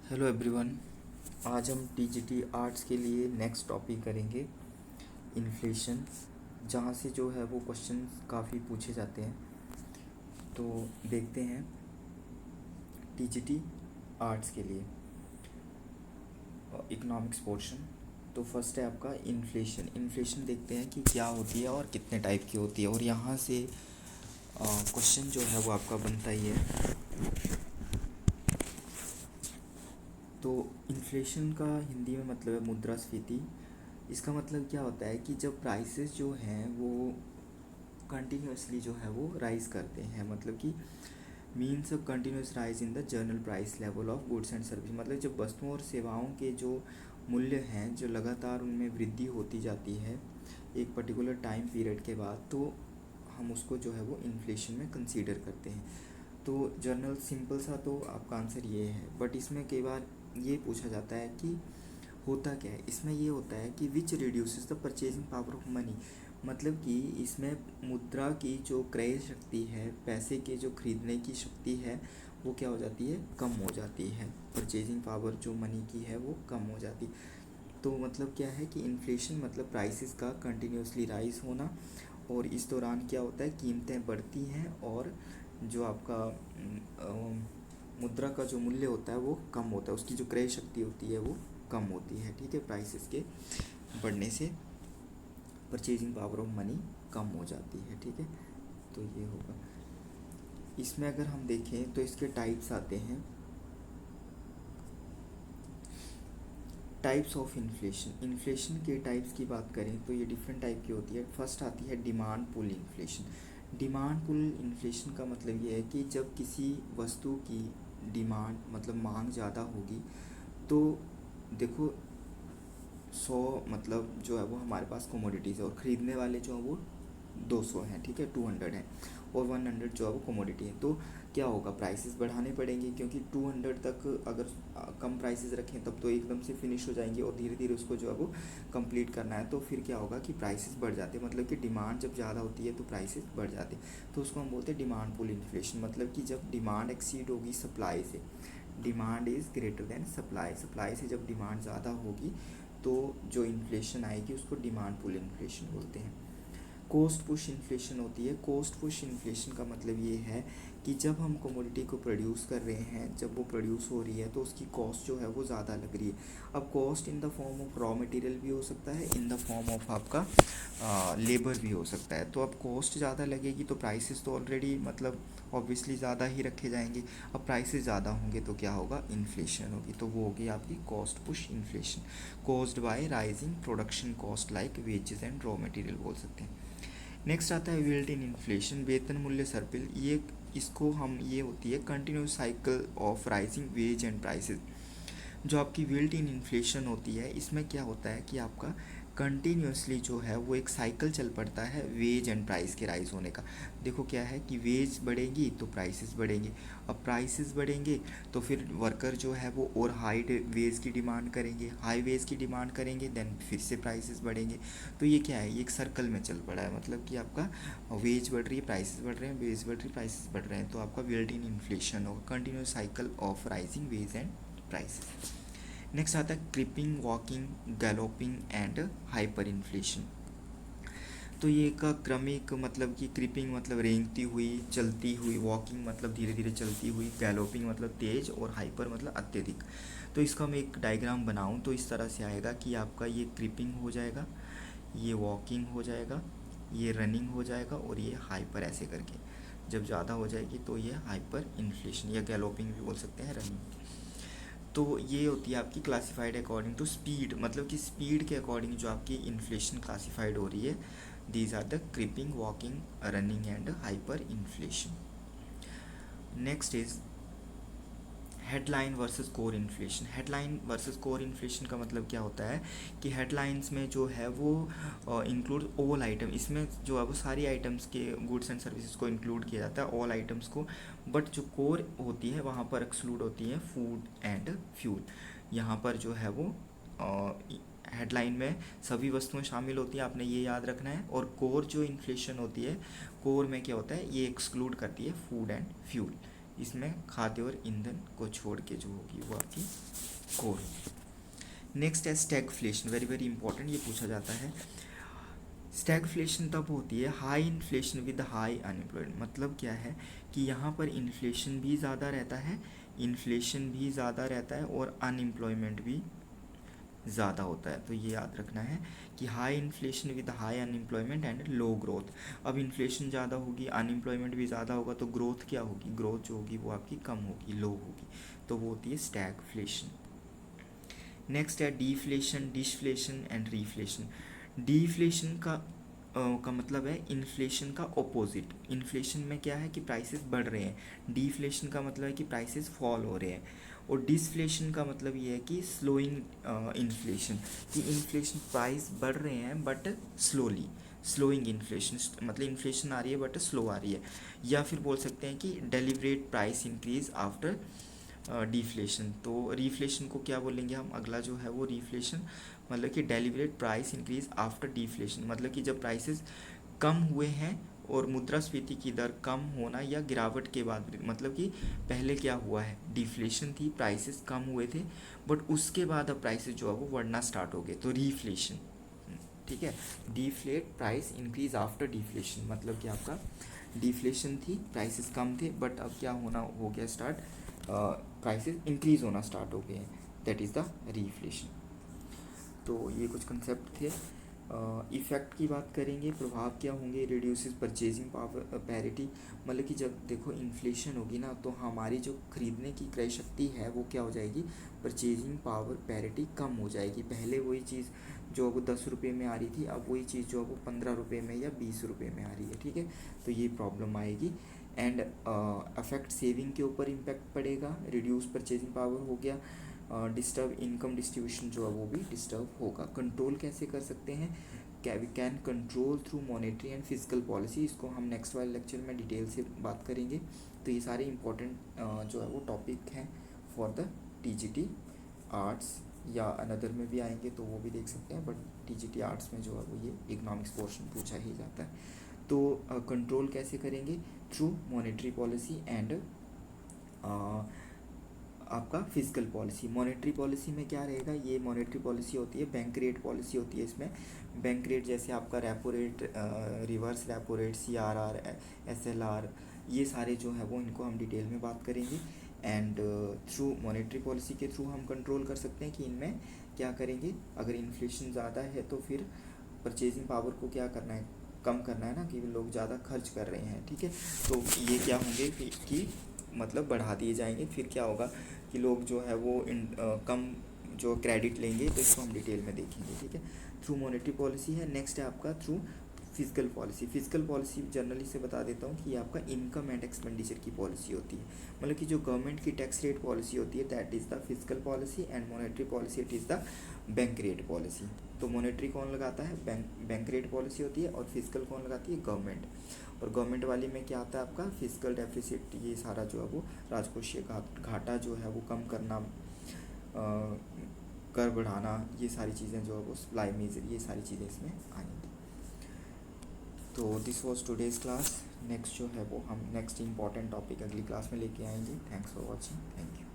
Hello everyone. आज हम TGT arts के लिए नेक्स्ट टॉपिक करेंगे इन्फ्लेशन, जहाँ से जो है वो क्वेश्चन काफ़ी पूछे जाते हैं। तो देखते हैं टीजीटी आर्ट्स के लिए इकोनॉमिक्स पोर्शन। तो फर्स्ट है आपका इन्फ्लेशन। इन्फ्लेशन देखते हैं कि क्या होती है और कितने टाइप की होती है, और यहाँ से क्वेश्चन जो है वो आपका बनता ही है। तो इन्फ्लेशन का हिंदी में मतलब है मुद्रास्फीति। इसका मतलब क्या होता है कि जब प्राइसेस जो हैं वो कंटिन्यूसली जो है वो राइज करते हैं, मतलब कि means continuous rise in the general price level of goods and service. मतलब जब वस्तुओं और सेवाओं के जो मूल्य हैं जो लगातार उनमें वृद्धि होती जाती है एक पर्टिकुलर टाइम पीरियड के बाद, तो हम उसको जो है वो इन्फ्लेशन में कंसीडर करते हैं। तो जनरल सिंपल सा तो आपका आंसर ये है, बट इसमें कई बार ये पूछा जाता है कि होता क्या है। इसमें ये होता है कि which reduces the purchasing power of money. मतलब कि इसमें मुद्रा की जो क्रय शक्ति है, पैसे के जो खरीदने की शक्ति है, वो क्या हो जाती है, कम हो जाती है। परचेजिंग पावर जो मनी की है वो कम हो जाती। तो मतलब क्या है कि इन्फ्लेशन मतलब प्राइसेस का कंटिन्यूसली राइज होना, और इस दौरान क्या होता है, कीमतें बढ़ती हैं और जो आपका मुद्रा का जो मूल्य होता है वो कम होता है, उसकी जो क्रय शक्ति होती है वो कम होती है। ठीक है, प्राइसेस के बढ़ने से परचेजिंग पावर ऑफ मनी कम हो जाती है। ठीक है, तो ये होगा। इसमें अगर हम देखें तो इसके टाइप्स आते हैं। Types of inflation. इन्फ्लेशन के टाइप्स की बात करें तो ये डिफरेंट टाइप की होती है। फर्स्ट आती है demand pull inflation. Demand pull inflation का मतलब ये है कि जब किसी वस्तु की डिमांड मतलब मांग ज़्यादा होगी, तो देखो 100 मतलब जो है वो हमारे पास कमोडिटीज़ है, और ख़रीदने वाले जो है वो 200 हैं। ठीक है, 200 हैं, और 100 जो है वो कमोडिटी है। तो क्या होगा, प्राइसेस बढ़ाने पड़ेंगे, क्योंकि 200 तक अगर कम प्राइसेस रखें तब तो एकदम से फिनिश हो जाएंगे, और धीरे धीरे उसको जो है वो कंप्लीट करना है। तो फिर क्या होगा कि प्राइसेस बढ़ जाते हैं। मतलब कि डिमांड जब ज़्यादा होती है तो प्राइसेस बढ़ जाते हैं। तो उसको हम बोलते हैं डिमांड पुल इन्फ्लेशन। मतलब कि जब डिमांड एक्सीड होगी सप्लाई से, demand is greater than supply, supply से जब डिमांड ज़्यादा होगी तो जो इन्फ्लेशन आएगी उसको डिमांड पुल इन्फ्लेशन बोलते हैं। कॉस्ट पुश इन्फ्लेशन होती है। कॉस्ट पुश इन्फ्लेशन का मतलब ये है कि जब हम कमोडिटी को प्रोड्यूस कर रहे हैं, जब वो प्रोड्यूस हो रही है तो उसकी कॉस्ट जो है वो ज़्यादा लग रही है। अब cost in the form of raw material भी हो सकता है, इन द फॉर्म ऑफ आपका लेबर भी हो सकता है। तो अब कॉस्ट ज़्यादा लगेगी तो प्राइसेस तो ऑलरेडी मतलब ऑब्वियसली ज़्यादा ही रखे जाएंगे। अब प्राइसेस ज़्यादा होंगे तो क्या होगा, इन्फ्लेशन होगी। तो वो होगी आपकी cost push inflation, caused by rising production cost like wages and raw material बोल सकते हैं। नेक्स्ट आता है बिल्ट इन इन्फ्लेशन, वेतन मूल्य सर्पिल। ये इसको हम ये होती है continuous cycle of rising veg and prices. जो आपकी बिल्ट इन इन्फ्लेशन होती है, इसमें क्या होता है कि आपका कंटिन्यूसली जो है वो एक साइकिल चल पड़ता है वेज एंड प्राइस के राइज होने का। देखो क्या है कि वेज बढ़ेगी तो प्राइसेस बढ़ेंगे, अब प्राइसेस बढ़ेंगे तो फिर वर्कर जो है वो और हाई वेज की डिमांड करेंगे, हाई वेज की डिमांड करेंगे, देन फिर से प्राइसेस बढ़ेंगे। तो ये क्या है, ये एक सर्कल में चल पड़ा है। मतलब कि आपका वेज बढ़ रही है, प्राइसेस बढ़ रहे हैं, वेज बढ़ रही है, प्राइसेस बढ़ रहे हैं। तो आपका बिल्ट इन इन्फ्लेशन होगा, continuous cycle of rising veg and prices. Next आता है creeping, walking, galloping and hyper inflation. तो ये का क्रमिक मतलब कि क्रीपिंग मतलब रेंगती हुई, चलती हुई, वॉकिंग मतलब धीरे धीरे चलती हुई, गैलोपिंग मतलब तेज़, और हाइपर मतलब अत्यधिक। तो इसका मैं एक डायग्राम बनाऊं तो इस तरह से आएगा कि आपका ये क्रीपिंग हो जाएगा, ये वॉकिंग हो जाएगा, ये रनिंग हो जाएगा, और ये हाइपर ऐसे करके जब ज़्यादा हो जाएगी तो ये हाइपर इन्फ्लेशन, या गैलोपिंग भी बोल सकते हैं, रनिंग। तो ये होती है आपकी क्लासिफाइड अकॉर्डिंग टू स्पीड। मतलब कि स्पीड के अकॉर्डिंग जो आपकी इन्फ्लेशन क्लासिफाइड हो रही है, these are the creeping, walking, running and hyper inflation. Next is headline versus core inflation. Headline versus core inflation का मतलब क्या होता है कि हेडलाइंस में जो है वो इंक्लूड ऑल आइटम, इसमें जो है वो सारी आइटम्स के गुड्स एंड सर्विसेज को इंक्लूड किया जाता है, ऑल आइटम्स को। बट जो कोर होती है वहाँ पर एक्सक्लूड होती है फूड एंड फ्यूल। यहाँ पर जो है वो हेडलाइन में सभी वस्तुएं शामिल होती हैं, आपने ये याद रखना है। और कोर जो इन्फ्लेशन होती है, कोर में क्या होता है, ये एक्सक्लूड करती है फूड एंड फ्यूल। इसमें खाद्य और ईंधन को छोड़ के जो होगी वो आपकी कोर। नेक्स्ट है स्टैगफ्लेशन, वेरी वेरी इंपॉर्टेंट, ये पूछा जाता है। स्टैगफ्लेशन तब होती है high inflation with high unemployment. मतलब क्या है कि यहाँ पर इन्फ्लेशन भी ज़्यादा रहता है, इन्फ्लेशन भी ज़्यादा रहता है और अनएम्प्लॉयमेंट भी ज़्यादा होता है। तो ये याद रखना है कि high inflation with high unemployment and low growth. अब इन्फ्लेशन ज़्यादा होगी, अनएम्प्लॉयमेंट भी ज़्यादा होगा, तो ग्रोथ क्या होगी, ग्रोथ जो होगी वो आपकी कम होगी, लो होगी, तो वो होती है स्टैगफ्लेशन। नेक्स्ट है डीफ्लेशन, डिसफ्लेशन एंड रीफ्लेशन। डीफ्लेशन का मतलब है इन्फ्लेशन का ऑपोजिट। इन्फ्लेशन में क्या है कि प्राइसेस बढ़ रहे हैं, डीफ्लेशन का मतलब है कि प्राइसेस फॉल हो रहे हैं, और डिसफ्लेशन का मतलब ये है कि स्लोइंग इन्फ्लेशन, कि इन्फ्लेशन प्राइस बढ़ रहे हैं बट स्लोली, स्लोइंग इन्फ्लेशन, मतलब इन्फ्लेशन आ रही है बट स्लो आ रही है। या फिर बोल सकते हैं कि deliberate price increase after deflation. तो रिफ्लेशन को क्या बोलेंगे हम, अगला जो है वो रिफ्लेशन, मतलब कि deliberate price increase after deflation, मतलब कि जब प्राइसेस कम हुए हैं और मुद्रास्फीति की दर कम होना या गिरावट के बाद, मतलब कि पहले क्या हुआ है, डिफ्लेशन थी, प्राइसेस कम हुए थे, बट उसके बाद अब प्राइसेस जो है वो बढ़ना स्टार्ट हो गए, तो रिफ्लेशन। ठीक है, deflate price increase after deflation, मतलब कि आपका डिफ्लेशन थी, प्राइसेस कम थे, बट अब क्या होना हो गया स्टार्ट, प्राइसेस इंक्रीज होना स्टार्ट हो गए हैं, दैट इज़ द रिफ्लेशन। तो ये कुछ कंसेप्ट थे। इफ़ेक्ट की बात करेंगे, प्रभाव क्या होंगे, रिड्यूसेस परचेजिंग पावर पैरिटी, मतलब कि जब देखो इन्फ्लेशन होगी ना तो हमारी जो खरीदने की क्रय शक्ति है वो क्या हो जाएगी, परचेजिंग पावर पैरिटी कम हो जाएगी। पहले वही चीज़ जो वो 10 रुपये में आ रही थी, अब वही चीज़ जो वो 15 रुपये में या 20 रुपये में आ रही है। ठीक है, तो ये प्रॉब्लम आएगी। एंड अफेक्ट सेविंग के ऊपर इम्पैक्ट पड़ेगा, रिड्यूस परचेजिंग पावर हो गया, डिस्टर्ब इनकम डिस्ट्रीब्यूशन जो है वो भी डिस्टर्ब होगा। कंट्रोल कैसे कर सकते हैं, we can control through monetary and physical policy, इसको हम नेक्स्ट वाले लेक्चर में डिटेल से बात करेंगे। तो ये सारे इंपॉर्टेंट जो है वो टॉपिक हैं फॉर द टीजीटी आर्ट्स, या अनदर में भी आएंगे तो वो भी देख सकते हैं, बट टीजीटी आर्ट्स में जो है वो ये इकोनॉमिक्स पोर्शन पूछा ही जाता है। तो कंट्रोल कैसे करेंगे, थ्रू मॉनेटरी पॉलिसी एंड आपका फिजिकल पॉलिसी। मॉनेटरी पॉलिसी में क्या रहेगा, ये मॉनेटरी पॉलिसी होती है, बैंक रेट पॉलिसी होती है। इसमें बैंक रेट जैसे आपका repo rate, reverse repo rate, CRR, SLR, ये सारे जो है वो इनको हम डिटेल में बात करेंगे। एंड थ्रू मॉनेटरी पॉलिसी के थ्रू हम कंट्रोल कर सकते हैं कि इनमें क्या करेंगे, अगर इन्फ्लेशन ज़्यादा है तो फिर परचेजिंग पावर को क्या करना है, कम करना है ना, कि लोग ज़्यादा खर्च कर रहे हैं। ठीक है, तो ये क्या होंगे कि मतलब बढ़ा दिए जाएंगे, फिर क्या होगा कि लोग जो है वो कम जो क्रेडिट लेंगे, तो इसको हम डिटेल में देखेंगे। ठीक है, थ्रू मॉनेटरी पॉलिसी है। नेक्स्ट है आपका through physical policy. Physical policy generally से बता देता हूँ कि आपका इनकम एंड एक्सपेंडिचर की पॉलिसी होती है, मतलब कि जो गवर्नमेंट की टैक्स रेट पॉलिसी होती है, that is the physical policy, and monetary policy it is the bank rate policy. तो मॉनेटरी कौन लगाता है, बैंक रेट पॉलिसी होती है, और फिजिकल कौन लगाती है, गवर्नमेंट। और गवर्नमेंट वाली में क्या आता है आपका फिजिकल डेफिसिट, ये सारा जो है वो राजकोषीय घाटा जो है वो कम करना, कर बढ़ाना, ये सारी चीज़ें जो है वो सप्लाई मेजर, ये सारी चीज़ें इसमें आएंगी। तो this was today's class. Next जो है वो हम नेक्स्ट इंपॉर्टेंट टॉपिक अगली क्लास में लेके आएंगे। Thanks for watching, thank you.